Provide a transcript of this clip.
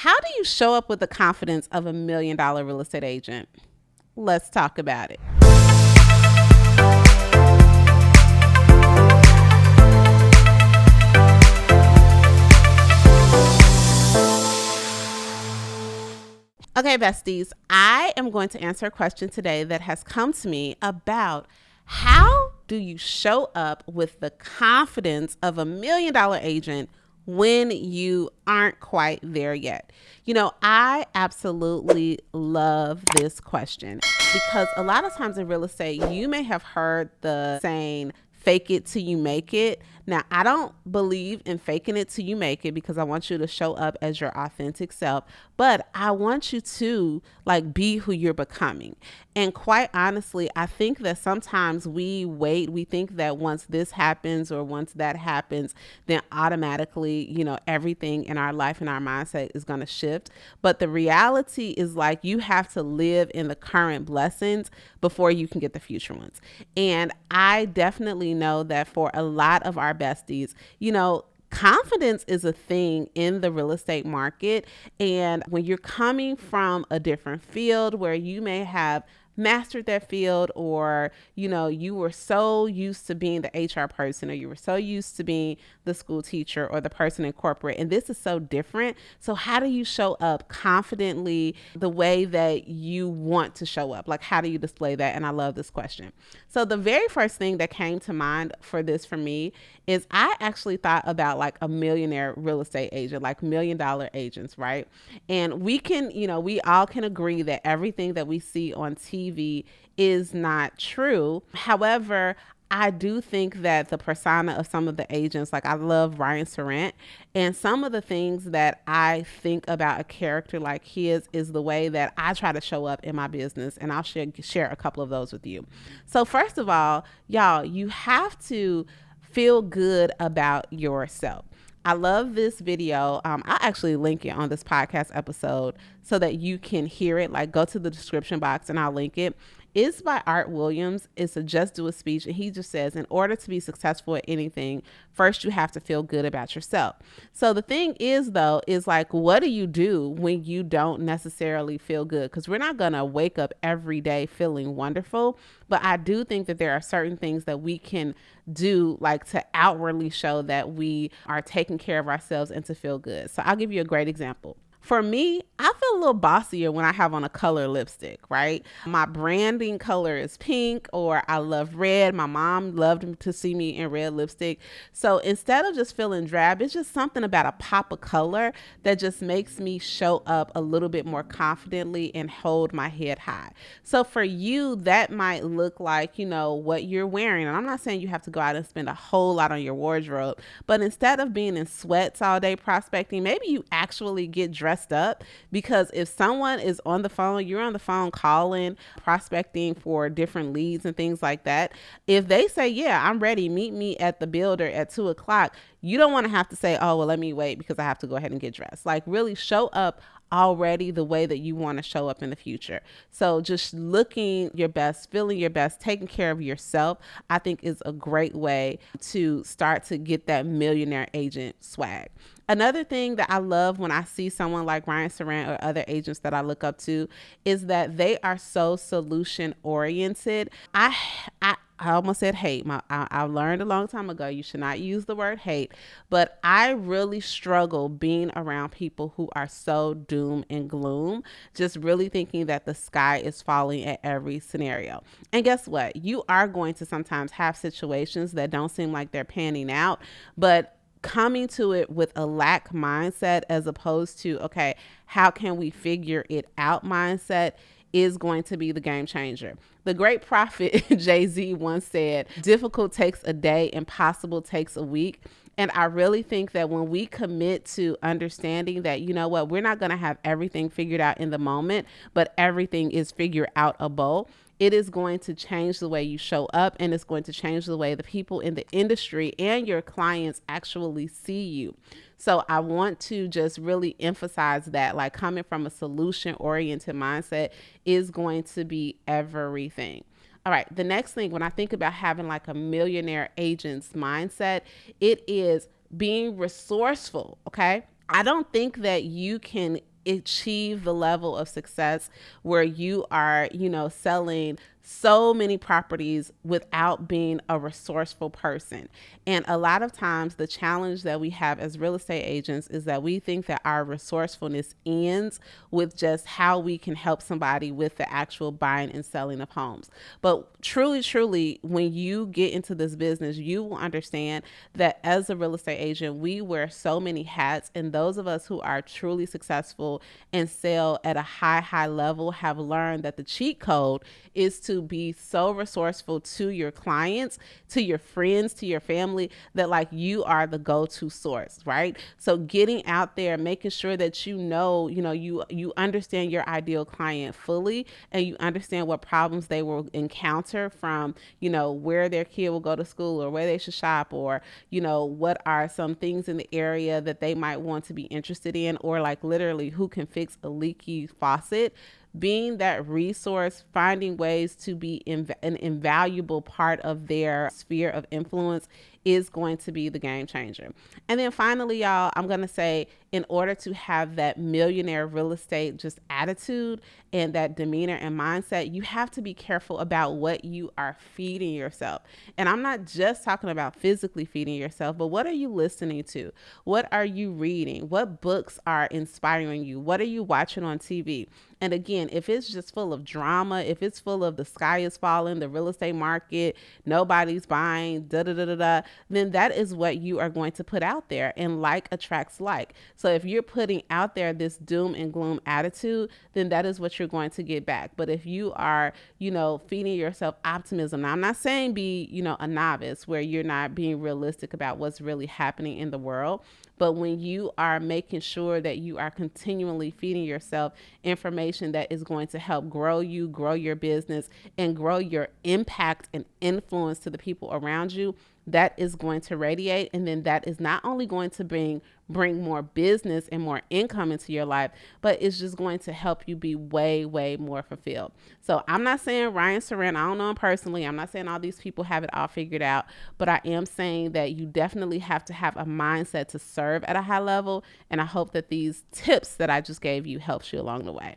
How do you show up with the confidence of $1 million real estate agent? Let's talk about it. Okay, besties, I am going to answer a question today that has come to me about how do you show up with the confidence of $1 million agent when you aren't quite there yet? You know, I absolutely love this question because a lot of times in real estate, you may have heard the saying, fake it till you make it. Now, I don't believe in faking it till you make it because I want you to show up as your authentic self, but I want you to be who you're becoming. And quite honestly, I think that sometimes we think that once this happens or once that happens, then automatically, everything in our life and our mindset is going to shift. But the reality is you have to live in the current blessings before you can get the future ones. And I definitely know that for a lot of our besties, confidence is a thing in the real estate market. And when you're coming from a different field where you may have mastered that field, or you were so used to being the HR person, or you were so used to being the school teacher or the person in corporate, and this is so different. So how do you show up confidently the way that you want to show up? How do you display that? And I love this question. So the very first thing that came to mind for me is I actually thought about a millionaire real estate agent, $1 million agents, right? And we can, we all can agree that everything that we see on TV is not true. However, I do think that the persona of some of the agents, I love Ryan Serrant, and some of the things that I think about a character like his is the way that I try to show up in my business, and I'll share a couple of those with you. So first of all, y'all, you have to feel good about yourself. I love this video. I'll actually link it on this podcast episode so that you can hear it. Go to the description box and I'll link it. It's by Art Williams. It's a Just Do It speech. And he just says, in order to be successful at anything, first you have to feel good about yourself. So the thing is, though, is what do you do when you don't necessarily feel good? Because we're not going to wake up every day feeling wonderful. But I do think that there are certain things that we can do to outwardly show that we are taking care of ourselves and to feel good. So I'll give you a great example. For me, I feel a little bossier when I have on a color lipstick, right? My branding color is pink, or I love red. My mom loved to see me in red lipstick. So instead of just feeling drab, it's just something about a pop of color that just makes me show up a little bit more confidently and hold my head high. So for you, that might look like, what you're wearing. And I'm not saying you have to go out and spend a whole lot on your wardrobe, but instead of being in sweats all day prospecting, maybe you actually get dressed up, because if someone is on the phone, you're on the phone calling, prospecting for different leads and things like that. If they say, yeah, I'm ready, meet me at the builder at 2:00, you don't want to have to say, oh, well, let me wait because I have to go ahead and get dressed. Really show up already the way that you want to show up in the future. So just looking your best, feeling your best, taking care of yourself, I think is a great way to start to get that millionaire agent swag. Another thing that I love when I see someone like Ryan Serrant or other agents that I look up to is that they are so solution oriented. I almost said hate. I learned a long time ago, you should not use the word hate, but I really struggle being around people who are so doom and gloom, just really thinking that the sky is falling at every scenario. And guess what? You are going to sometimes have situations that don't seem like they're panning out, but coming to it with a lack mindset as opposed to, okay, how can we figure it out mindset is going to be the game changer. The great prophet Jay-Z once said, difficult takes a day, impossible takes a week. And I really think that when we commit to understanding that, we're not going to have everything figured out in the moment, but everything is figured out able, it is going to change the way you show up, and it's going to change the way the people in the industry and your clients actually see you. So I want to just really emphasize that, coming from a solution-oriented mindset is going to be everything. All right, the next thing, when I think about having a millionaire agent's mindset, it is being resourceful, okay? I don't think that you can achieve the level of success where you are, selling so many properties without being a resourceful person. And a lot of times the challenge that we have as real estate agents is that we think that our resourcefulness ends with just how we can help somebody with the actual buying and selling of homes. But truly, when you get into this business, you will understand that as a real estate agent, we wear so many hats, and those of us who are truly successful and sell at a high level have learned that the cheat code is to be so resourceful to your clients, to your friends, to your family, that like you are the go-to source, right? So getting out there, making sure that you understand your ideal client fully, and you understand what problems they will encounter from, where their kid will go to school or where they should shop, or, what are some things in the area that they might want to be interested in, or like literally who can fix a leaky faucet. Being that resource, finding ways to be an invaluable part of their sphere of influence is going to be the game changer. And then finally, y'all, I'm going to say, in order to have that millionaire real estate just attitude and that demeanor and mindset, you have to be careful about what you are feeding yourself. And I'm not just talking about physically feeding yourself, but what are you listening to? What are you reading? What books are inspiring you? What are you watching on TV? And again, if it's just full of drama, if it's full of the sky is falling, the real estate market, nobody's buying, then that is what you are going to put out there, and like attracts like. So if you're putting out there this doom and gloom attitude, then that is what you're going to get back. But if you are, feeding yourself optimism, now I'm not saying be, a novice where you're not being realistic about what's really happening in the world. But when you are making sure that you are continually feeding yourself information that is going to help grow you, grow your business, and grow your impact and influence to the people around you, that is going to radiate. And then that is not only going to bring more business and more income into your life, but it's just going to help you be way more fulfilled. So I'm not saying Ryan Saran, I don't know him personally. I'm not saying all these people have it all figured out, but I am saying that you definitely have to have a mindset to serve at a high level. And I hope that these tips that I just gave you helps you along the way.